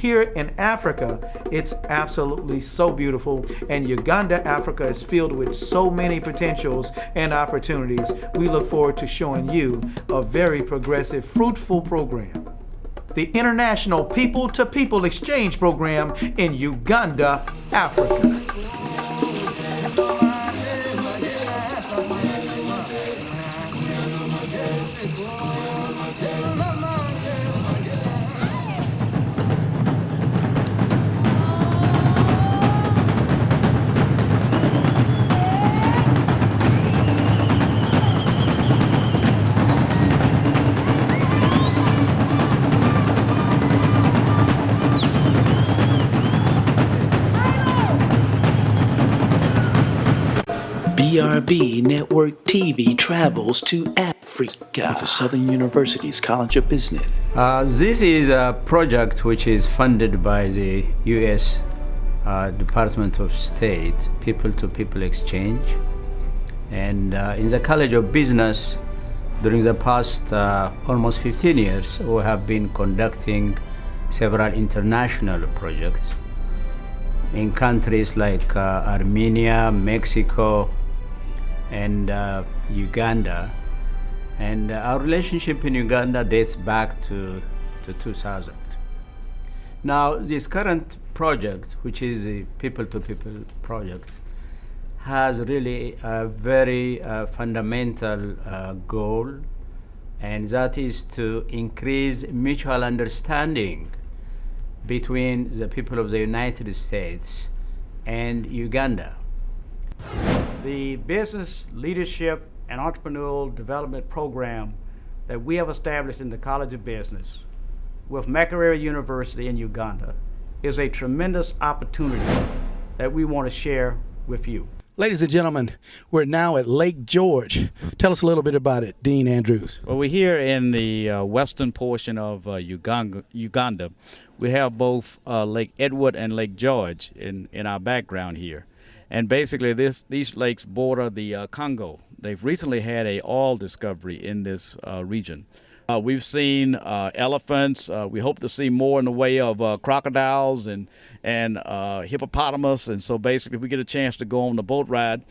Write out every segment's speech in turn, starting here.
Here in Africa, it's absolutely so beautiful, and Uganda, Africa is filled with so many potentials and opportunities. We look forward to showing you a very progressive, fruitful program. The International People-to-People Exchange Program in Uganda, Africa. BRB Network TV travels to Africa with the Southern University's College of Business. This is a project which is funded by the U.S. Department of State People-to-People Exchange. And in the College of Business, during the past almost 15 years, we have been conducting several international projects in countries like Armenia, Mexico, and Uganda. And our relationship in Uganda dates back to 2000. Now, this current project, which is a people-to-people project, has really a very fundamental goal, and that is to increase mutual understanding between the people of the United States and Uganda. The Business Leadership and Entrepreneurial Development Program that we have established in the College of Business with Makerere University in Uganda is a tremendous opportunity that we want to share with you. Ladies and gentlemen, we're now at Lake George. Tell us a little bit about it, Dean Andrews. Well, we're here in the western portion of Uganda. We have both Lake Edward and Lake George in our background here. And basically these lakes border the Congo. They've recently had an oil discovery in this region. We've seen elephants. We hope to see more in the way of crocodiles and hippopotamus. And so basically if we get a chance to go on the boat ride,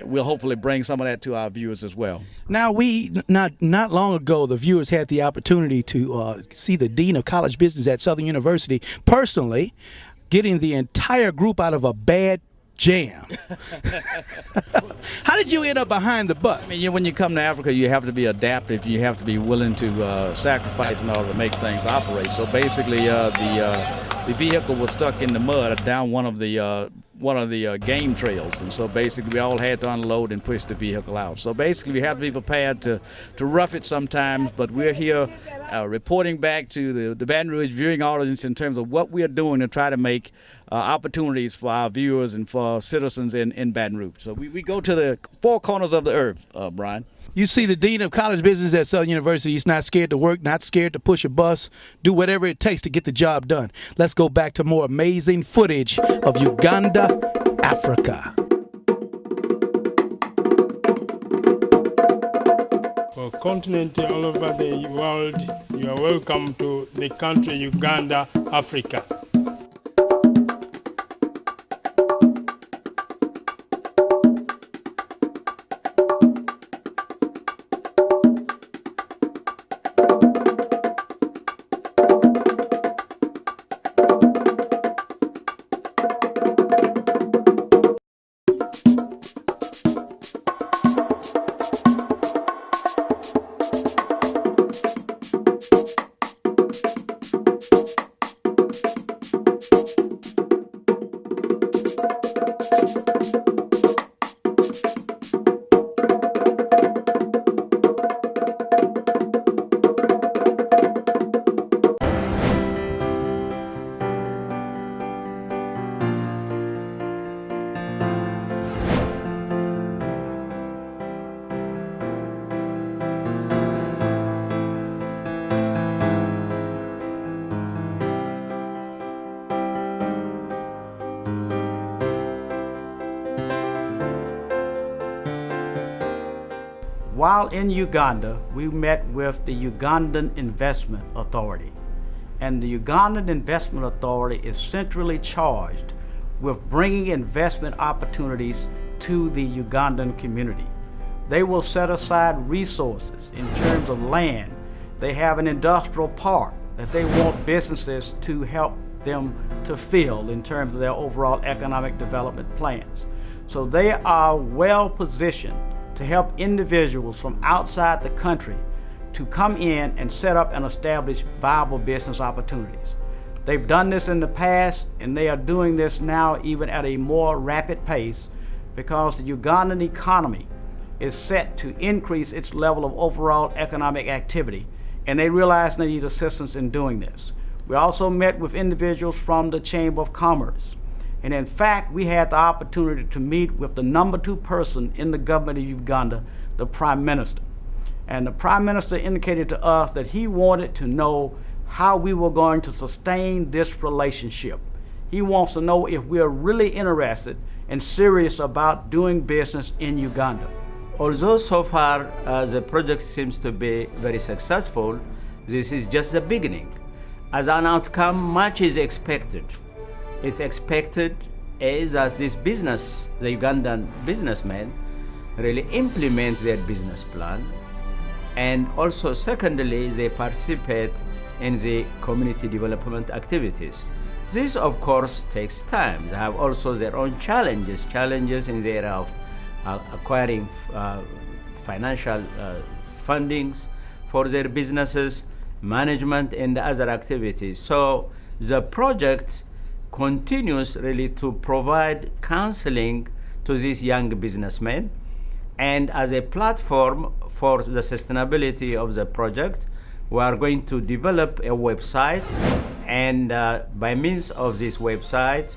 we'll hopefully bring some of that to our viewers as well. Now, not long ago, the viewers had the opportunity to see the Dean of College Business at Southern University personally, getting the entire group out of a bad jam. How did you end up behind the bus? I mean, when you come to Africa, you have to be adaptive. You have to be willing to sacrifice in order to make things operate. So basically, the vehicle was stuck in the mud down one of the game trails, and so basically we all had to unload and push the vehicle out. So basically, we have to be prepared to rough it sometimes. But we're here reporting back to the Baton Rouge viewing audience in terms of what we are doing to try to make opportunities for our viewers and for citizens in Baton Rouge. So we go to the four corners of the earth, Brian. You see the Dean of College Business at Southern University. He's not scared to work, not scared to push a bus, do whatever it takes to get the job done. Let's go back to more amazing footage of Uganda, Africa. For continent all over the world, you are welcome to the country Uganda, Africa. While in Uganda, we met with the Ugandan Investment Authority. and the Ugandan Investment Authority is centrally charged with bringing investment opportunities to the Ugandan community. They will set aside resources in terms of land. They have an industrial park that they want businesses to help them to fill in terms of their overall economic development plans. So they are well positioned to help individuals from outside the country to come in and set up and establish viable business opportunities. They've done this in the past, and they are doing this now even at a more rapid pace because the Ugandan economy is set to increase its level of overall economic activity, and they realize they need assistance in doing this. We also met with individuals from the Chamber of Commerce, and in fact, we had the opportunity to meet with the #2 person in the government of Uganda, the Prime Minister. And the Prime Minister indicated to us that he wanted to know how we were going to sustain this relationship. He wants to know if we are really interested and serious about doing business in Uganda. Although so far the project seems to be very successful, this is just the beginning. As an outcome, much is expected. It's expected that this business, the Ugandan businessmen, really implement their business plan, and also secondly, they participate in the community development activities. This, of course, takes time. They have also their own challenges in the area of acquiring financial fundings for their businesses, management, and other activities. So the project continues really to provide counseling to these young businessmen, and as a platform for the sustainability of the project, we are going to develop a website, and by means of this website,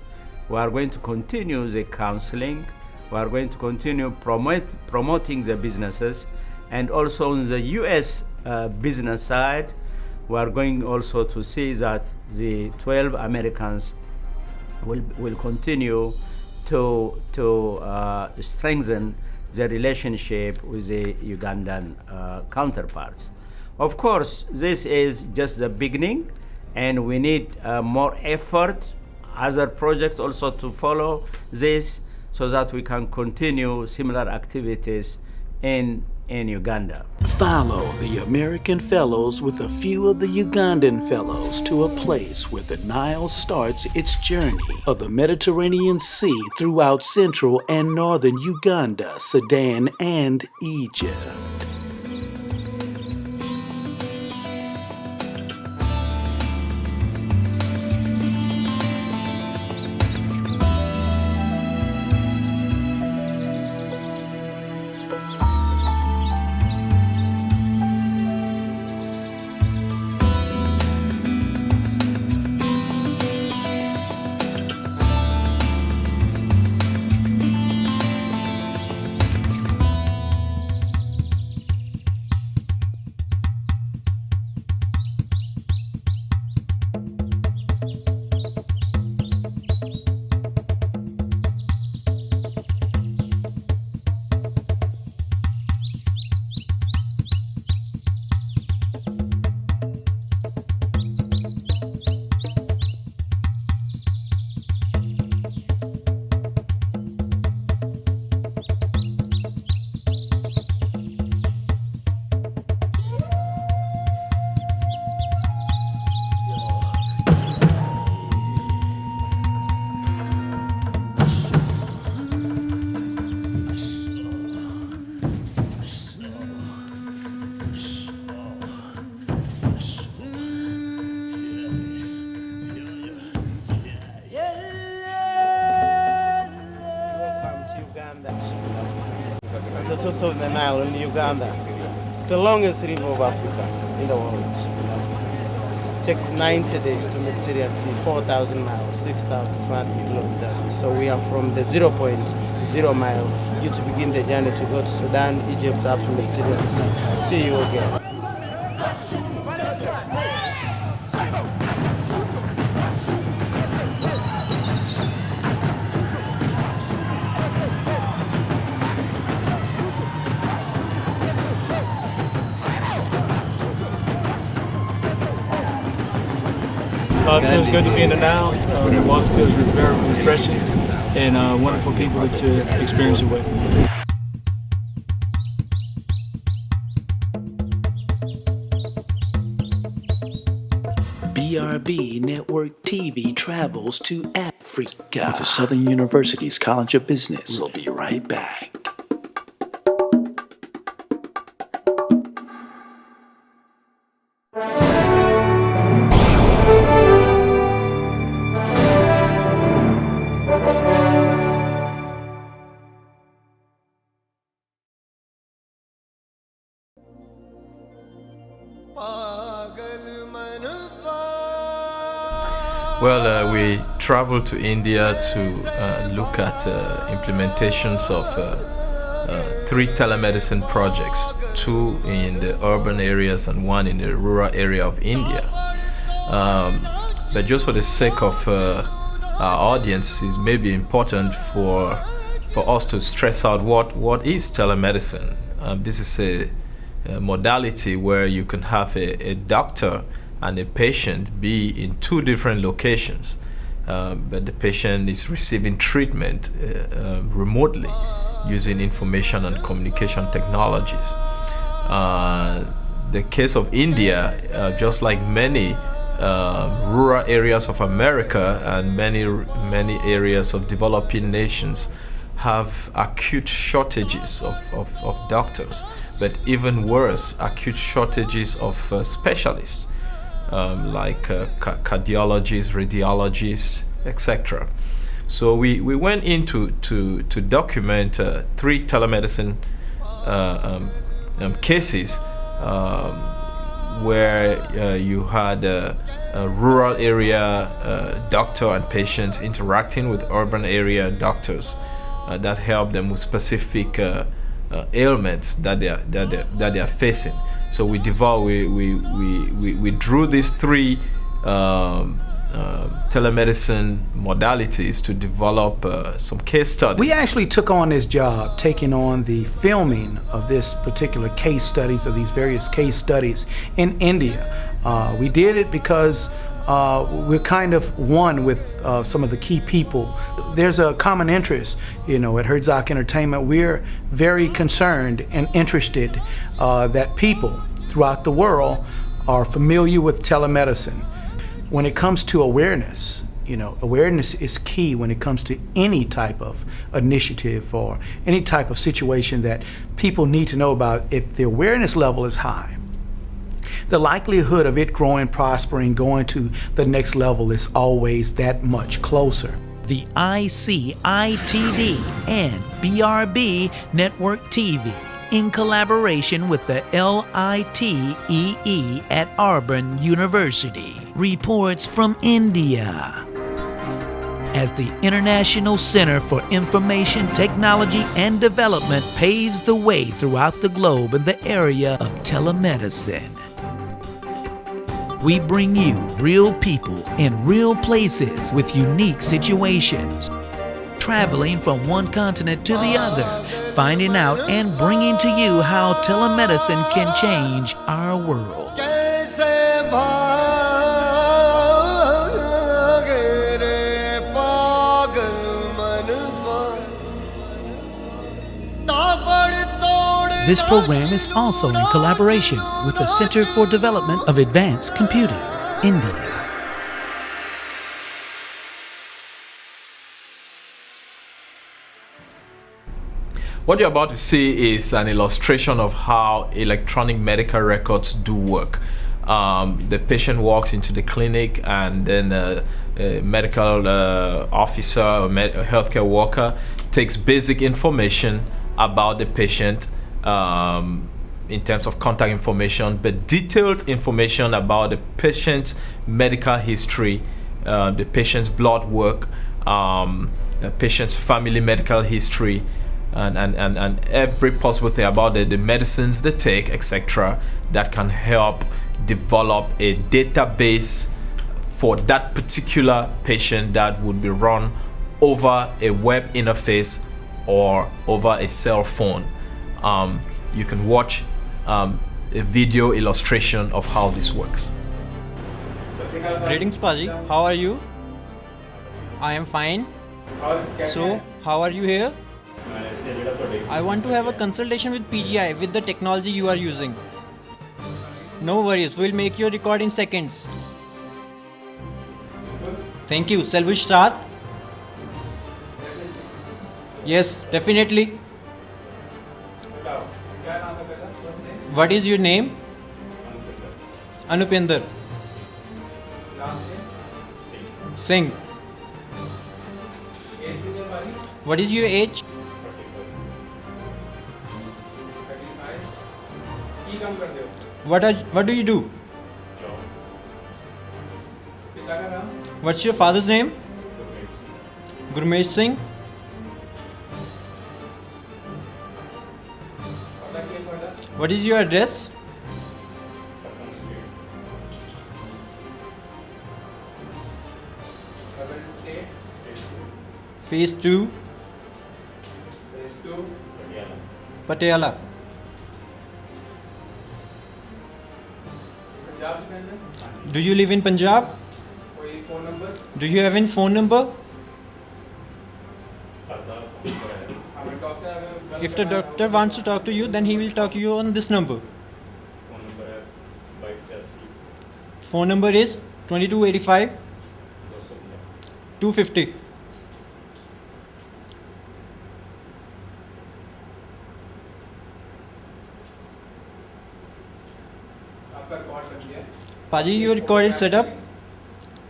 we are going to continue the counseling. We are going to continue promoting the businesses, and also on the U.S. Business side, we are going also to see that the 12 Americans will continue to strengthen the relationship with the Ugandan counterparts. Of course, this is just the beginning, and we need more effort, other projects also to follow this, so that we can continue similar activities in Uganda. Follow the American fellows with a few of the Ugandan fellows to a place where the Nile starts its journey of the Mediterranean Sea throughout central and northern Uganda, Sudan, and Egypt. The source of the Nile in Uganda. It's the longest river of Africa in the world. It takes 90 days to Mediterranean Sea, 4,000 miles, 6,500 kilometers. So we are from the 0.0 mile you to begin the journey to go to Sudan, Egypt, up to Mediterranean Sea. See you again. It feels good to be in the now. The water feels very refreshing and wonderful people to experience it with. BRB Network TV travels to Africa with the Southern University's College of Business. We'll be right back. Well, we traveled to India to look at implementations of 3 telemedicine projects, 2 in the urban areas and 1 in the rural area of India. But just for the sake of our audience, it may be important for us to stress out what is telemedicine. This is a modality where you can have a doctor and a patient be in 2 different locations, but the patient is receiving treatment remotely using information and communication technologies. The case of India, just like many rural areas of America and many areas of developing nations, have acute shortages of doctors, but even worse, acute shortages of specialists. Like cardiologists, radiologists, etc. So we went into to document 3 telemedicine cases where you had a rural area doctor and patients interacting with urban area doctors that help them with specific ailments that they are facing. So we drew these 3 telemedicine modalities to develop some case studies. We actually took on this job, taking on the filming of this particular case studies, of these various case studies in India. We did it because we're kind of one with some of the key people. There's a common interest, at Hertzock Entertainment. We're very concerned and interested that people throughout the world are familiar with telemedicine. When it comes to awareness, awareness is key when it comes to any type of initiative or any type of situation that people need to know about. If the awareness level is high, the likelihood of it growing, prospering, going to the next level is always that much closer. The ICITV and BRB Network TV, in collaboration with the LITEE at Auburn University, reports from India. As the International Center for Information Technology and Development paves the way throughout the globe in the area of telemedicine, we bring you real people in real places with unique situations, traveling from one continent to the other, finding out and bringing to you how telemedicine can change our world. This program is also in collaboration with the Center for Development of Advanced Computing, India. What you're about to see is an illustration of how electronic medical records do work. The patient walks into the clinic, and then a medical officer or a healthcare worker takes basic information about the patient in terms of contact information, but detailed information about the patient's medical history, the patient's blood work, the patient's family medical history, and every possible thing about the medicines they take, etc., that can help develop a database for that particular patient that would be run over a web interface or over a cell phone. You can watch a video illustration of how this works. Greetings, Paji. How are you? I am fine. So, how are you here? I want to have a consultation with PGI with the technology you are using. No worries, we'll make your record in seconds. Thank you. Shall we start? Yes, definitely. What is your name? Anupinder. Singh. What is your age? What do you do? What's your father's name? Gurmesh Singh. What is your address? Phase 2. Patiala. Do you live in Punjab? Do you have any phone number? If the doctor wants to talk to you, then he will talk to you on this number. Phone number is 2285 250. Paji, your record is set up.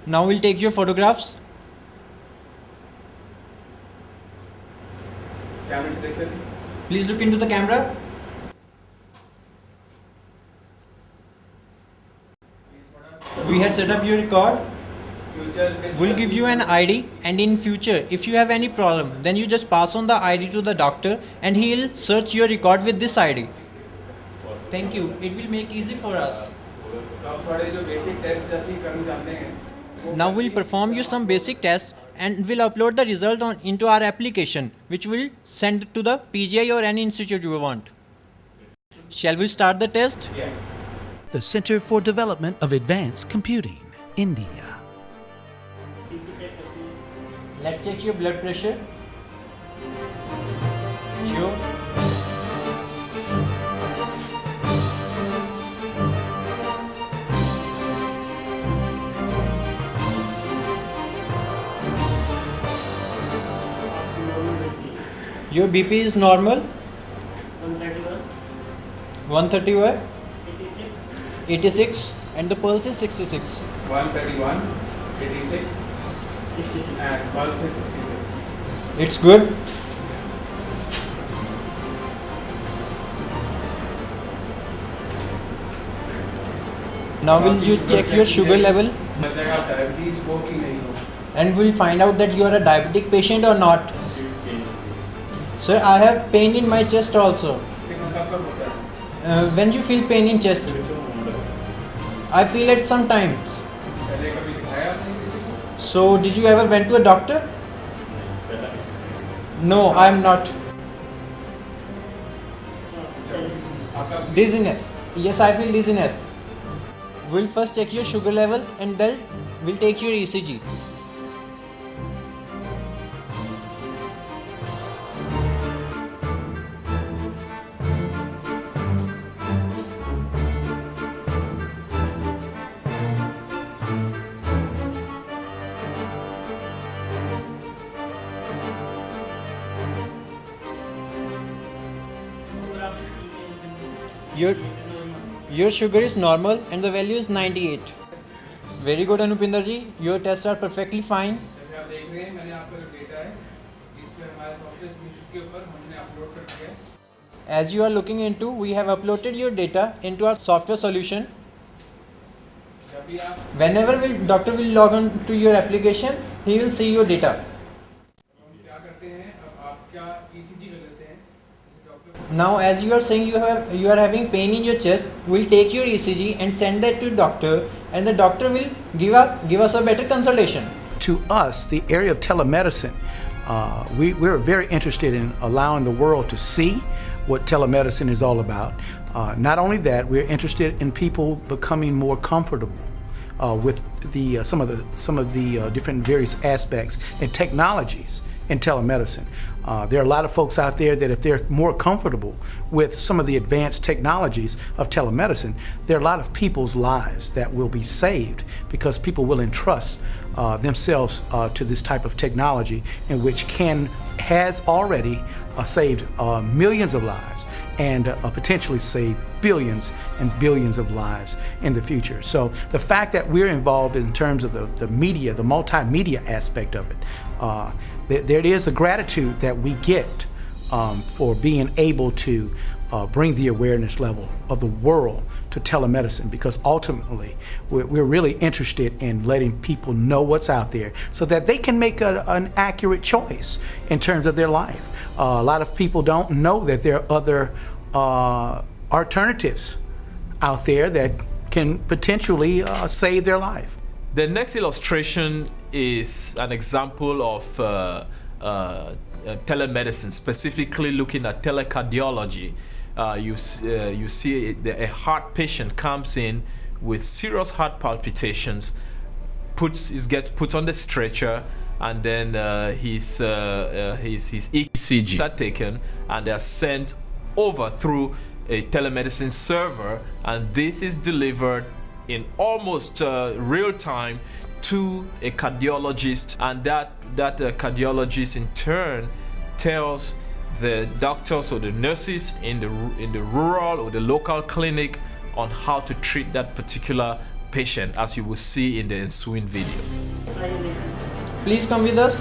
Now we'll take your photographs. Please look into the camera. We had set up your record. We'll give you an ID, and in future if you have any problem, then you just pass on the ID to the doctor and he'll search your record with this ID. Thank you. It will make easy for us. Now we'll perform you some basic tests and we'll upload the result into our application, which we'll send to the PGI or any institute you want. Shall we start the test? Yes. The Center for Development of Advanced Computing, India. Let's check your blood pressure. Sure. Your BP is normal. 131. 86. And the pulse is 66. 131, 86, 66, and pulse is 66. It's good. Now will you check your sugar level? And we'll find out that you are a diabetic patient or not. Sir, I have pain in my chest also. When you feel pain in chest? I feel it sometimes. So, did you ever went to a doctor? No, I am not. Dizziness. Yes, I feel dizziness. We'll first check your sugar level and then we'll take your ECG. Your sugar is normal and the value is 98. Very good, Anupinder ji. Your tests are perfectly fine. As you are looking into, we have uploaded your data into our software solution. Whenever doctor will log on to your application, he will see your data. Now, as you are saying you are having pain in your chest, we'll take your ECG and send that to doctor, and the doctor will give us a better consultation. To us, the area of telemedicine, we're very interested in allowing the world to see what telemedicine is all about. Not only that, we're interested in people becoming more comfortable with the some of the different various aspects and technologies in telemedicine. There are a lot of folks out there that if they're more comfortable with some of the advanced technologies of telemedicine, there are a lot of people's lives that will be saved because people will entrust themselves to this type of technology, in which has already saved millions of lives and potentially save billions and billions of lives in the future. So the fact that we're involved in terms of the media, the multimedia aspect of it, there is a gratitude that we get for being able to bring the awareness level of the world to telemedicine, because ultimately we're really interested in letting people know what's out there so that they can make an accurate choice in terms of their life. A lot of people don't know that there are other alternatives out there that can potentially save their life. The next illustration is an example of telemedicine, specifically looking at telecardiology. You see a heart patient comes in with serious heart palpitations, gets put on the stretcher, and then his ECGs are taken and they are sent over through a telemedicine server, and this is delivered in almost real time to a cardiologist, and that cardiologist in turn tells the doctors or the nurses in the rural or the local clinic on how to treat that particular patient, as you will see in the ensuing video. Please come with us.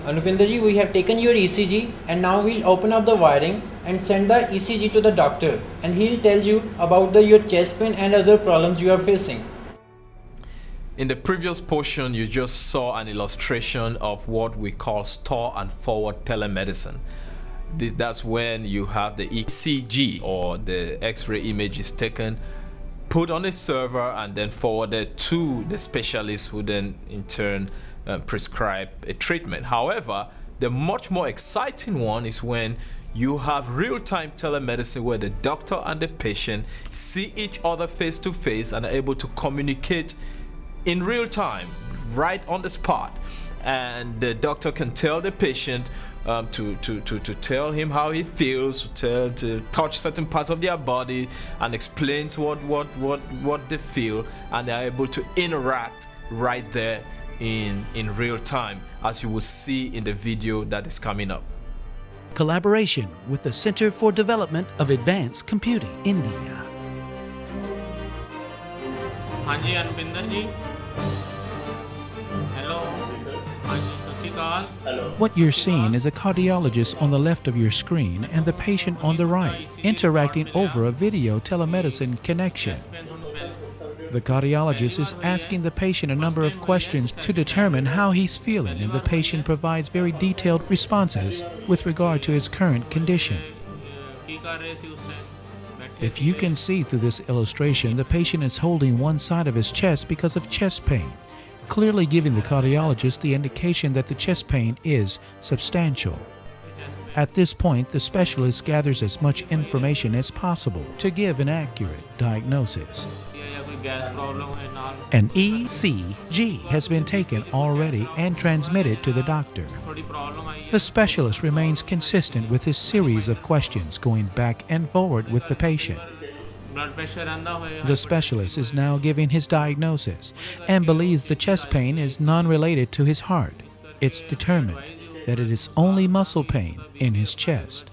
Anupinder ji, we have taken your ECG and now we'll open up the wiring and send the ECG to the doctor, and he'll tell you about your chest pain and other problems you are facing. In the previous portion, you just saw an illustration of what we call store and forward telemedicine. That's when you have the ECG or the X-ray images taken, put on a server, and then forwarded to the specialist, who then in turn prescribe a treatment. However, the much more exciting one is when you have real-time telemedicine, where the doctor and the patient see each other face to face and are able to communicate in real time, right on the spot. And the doctor can tell the patient to tell him how he feels, to touch certain parts of their body and explain what they feel, and they're able to interact right there in real time, as you will see in the video that is coming up. Collaboration with the Center for Development of Advanced Computing, India. Hanji Anupinder ji. Hello. Hello. What you're seeing is a cardiologist on the left of your screen and the patient on the right, interacting over a video telemedicine connection. The cardiologist is asking the patient a number of questions to determine how he's feeling, and the patient provides very detailed responses with regard to his current condition. If you can see through this illustration, the patient is holding one side of his chest because of chest pain, clearly giving the cardiologist the indication that the chest pain is substantial. At this point, the specialist gathers as much information as possible to give an accurate diagnosis. An ECG has been taken already and transmitted to the doctor. The specialist remains consistent with his series of questions, going back and forward with the patient. The specialist is now giving his diagnosis and believes the chest pain is non-related to his heart. It's determined that it is only muscle pain in his chest.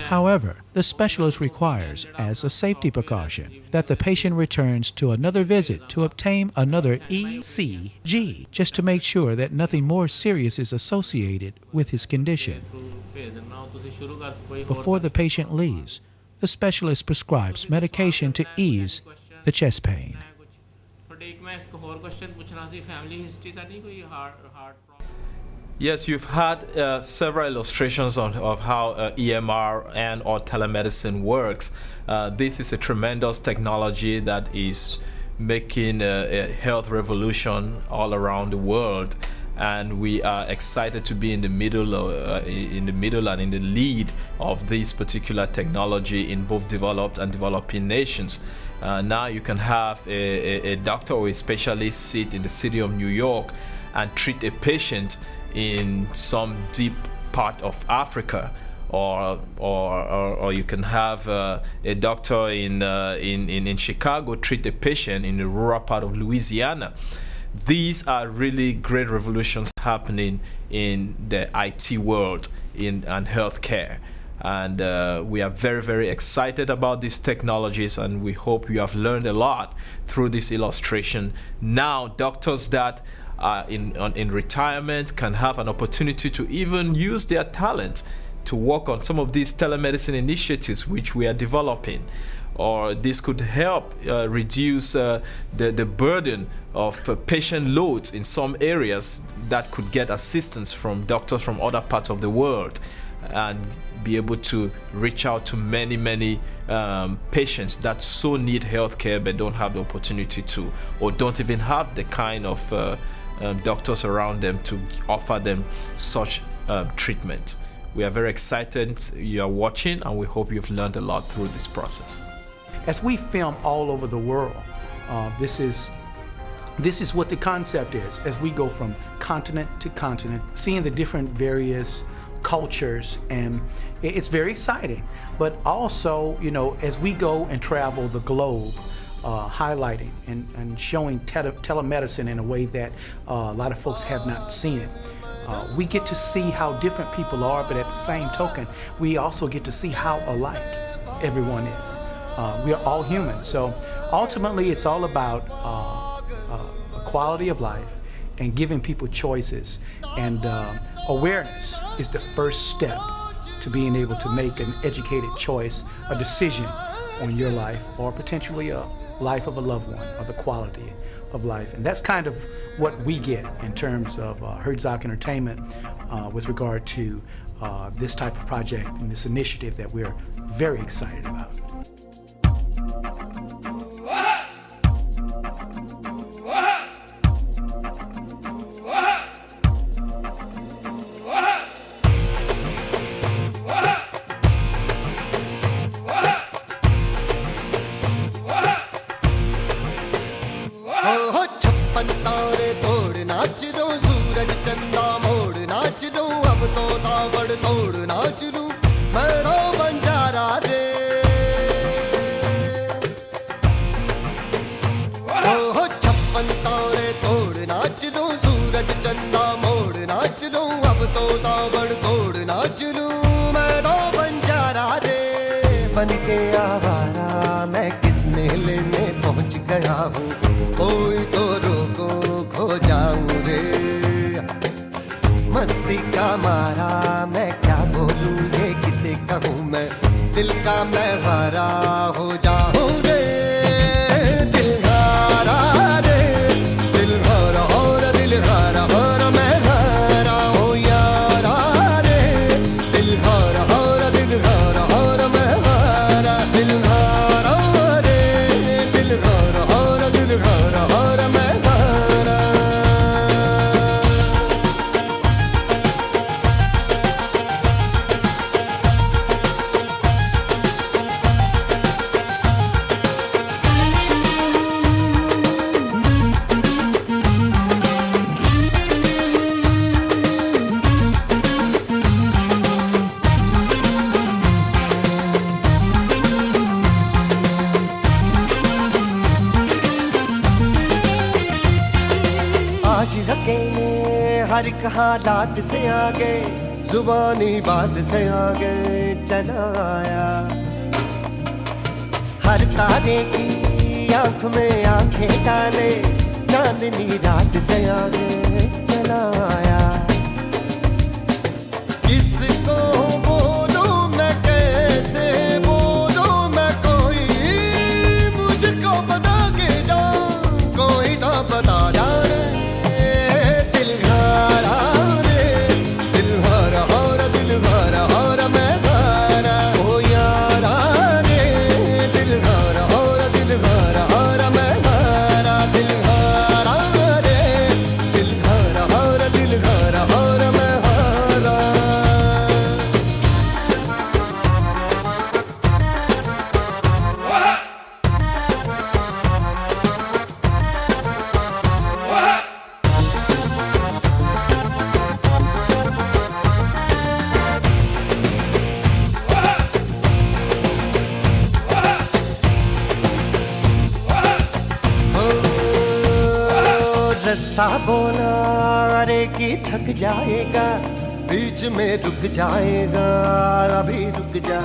However, the specialist requires, as a safety precaution, that the patient returns to another visit to obtain another ECG, just to make sure that nothing more serious is associated with his condition. Before the patient leaves, the specialist prescribes medication to ease the chest pain. Yes, you've had several illustrations of how EMR and or telemedicine works. This is a tremendous technology that is making a health revolution all around the world, and we are excited to be in the middle and in the lead of this particular technology in both developed and developing nations. Now you can have a doctor or a specialist sit in the city of New York and treat a patient in some deep part of Africa, or you can have a doctor in Chicago treat a patient in the rural part of Louisiana. These are really great revolutions happening in the IT world and healthcare, and we are very, very excited about these technologies, and we hope you have learned a lot through this illustration. Now doctors that in retirement can have an opportunity to even use their talent to work on some of these telemedicine initiatives which we are developing, or this could help reduce the burden of patient loads in some areas that could get assistance from doctors from other parts of the world and be able to reach out to many patients that so need healthcare but don't have the opportunity to, or don't even have the kind of doctors around them to offer them such treatment. We are very excited you are watching, and we hope you've learned a lot through this process. As we film all over the world, this is what the concept is. As we go from continent to continent, seeing the different various cultures, and it's very exciting. But also, you know, as we go and travel the globe, highlighting and showing telemedicine in a way that a lot of folks have not seen it. We get to see how different people are, but at the same token, we also get to see how alike everyone is. We are all human, so ultimately it's all about quality of life and giving people choices, and awareness is the first step to being able to make an educated choice, a decision on your life, or potentially a life of a loved one, or the quality of life. And that's kind of what we get in terms of Hertzock Entertainment with regard to this type of project and this initiative that we're very excited about. कोई तो रोको खो जा अकेले हर एक हालात से आगे, जुबानी बात से आगे चला आया। हर तारे की आंख में आंखें डाले, चांदनी रात से आगे चला आया। किसको बोलूं मैं, कैसे बोलूं मैं, कोई मुझको बता के जा, कोई तो बता जा रे। दिल हारा रे, दिल हारा हारा, दिल हारा हारा मैं हारा। ओ यारा रे, दिल हारा हारा, दिल हारा हारा मैं हारा। दिल हारा रे, दिल हारा हारा, दिल हारा हारा मैं हारा। रास्ता बोला अरे कि थक जाएगा, बीच में रुक जाएगा, अभी रुक जा।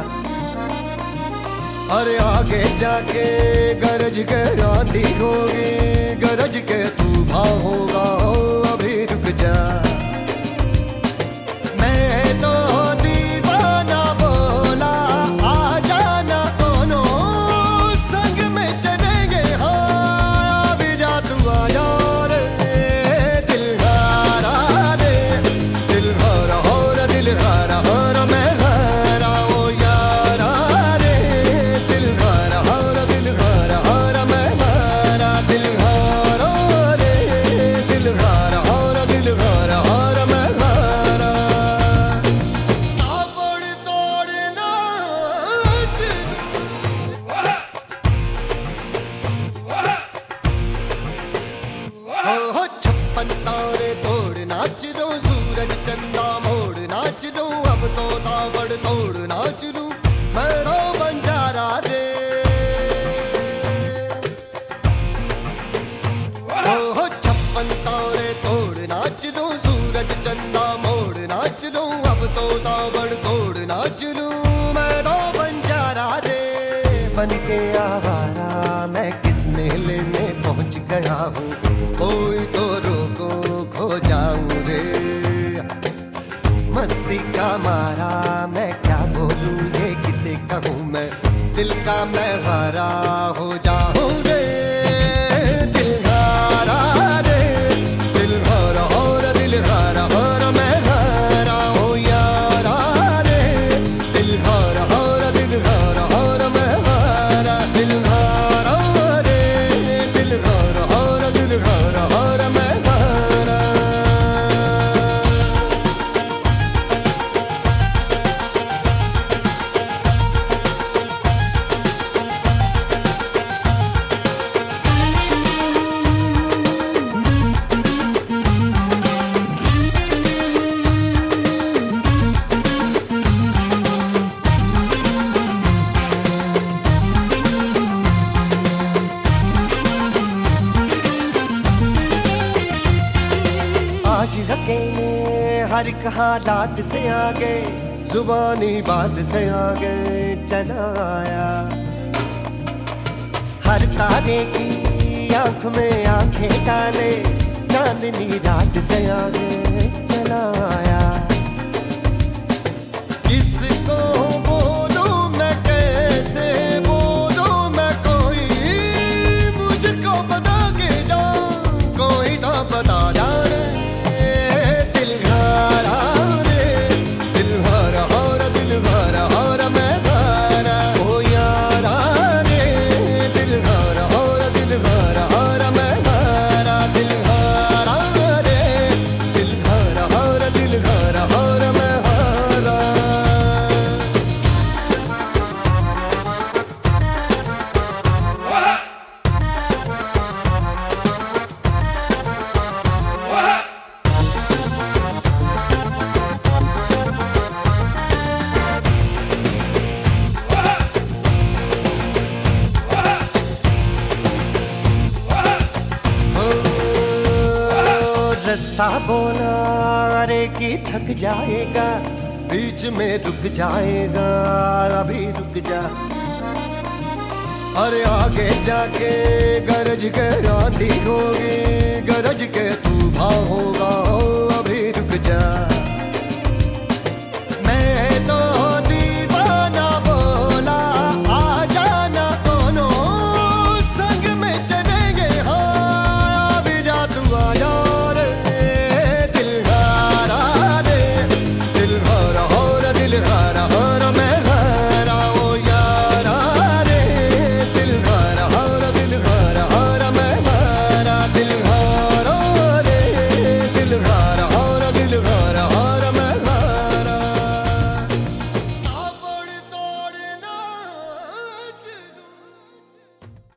अरे आगे जाके गरज के आंधी होगी, गरज के तूफान होगा, अभी रुक जा। मैं तो दीवाना बोला आ जाना दोनों संग में चलेंगे, हाँ अभी जा तू आ जा रे। दिल हारा रे, दिल हारा हारा, दिल हारा हारा मैं हारा। ओ यारा रे, दिल हारा हारा, दिल हारा हारा मैं हारा। दिल हारा रे, दिल हारा हारा, दिल हारा हारा मैं हारा। ताबड़ तोड़ नाच, हो छप्पन तारे तोड़ नाच लो, सूरज चंदा मोड़ नाच लो। अब तो ताबड़ तोड़ नाच लूं मैं रो बंजारा रे। हो छप्पन तारे तोड़ नाच लो, सूरज चंदा मोड़ नाच लो। अब तो ताबड़ तोड़ नाच लूं मैं रो बंजारा रे। बन के आवारा मैं किस मेले में पहुंच गया हूँ, कोई तो रोको खो जाऊं रे। मस्ती का मारा मैं क्या बोलूं, ये किसे कहूँ मैं, दिल का मैं हारा हो जाऊं रे। दिल हारा रे, दिल हारा हारा, दिल हारा हारा मैं हारा। ओ यारा रे, दिल हारा हारा, दिल हारा हारा मैं हारा। दिल हारा रे, दिल हारा हारा, दिल हारा हारा मैं हारा। आज अकेले हर एक हालात से आगे, जुबानी बात से आगे चला आया। हर तारे की आंख में आंखें डाले, चांदनी रात से आगे चला आया। किसको बोलूं मैं, कैसे बोलूं मैं, कोई मुझको बता के जा, कोई तो बता जा रे। दिल हारा रे, दिल हारा हारा, दिल हारा हारा मैं हारा। ओ यारा रे, दिल हारा हारा, दिल हारा हारा मैं हारा। दिल हारा रे, दिल हारा रास्ता बोला अरे कि थक जाएगा, बीच में रुक जाएगा, अभी रुक जा। अरे आगे जाके गरज के आंधी होगी, गरज के तूफान होगा,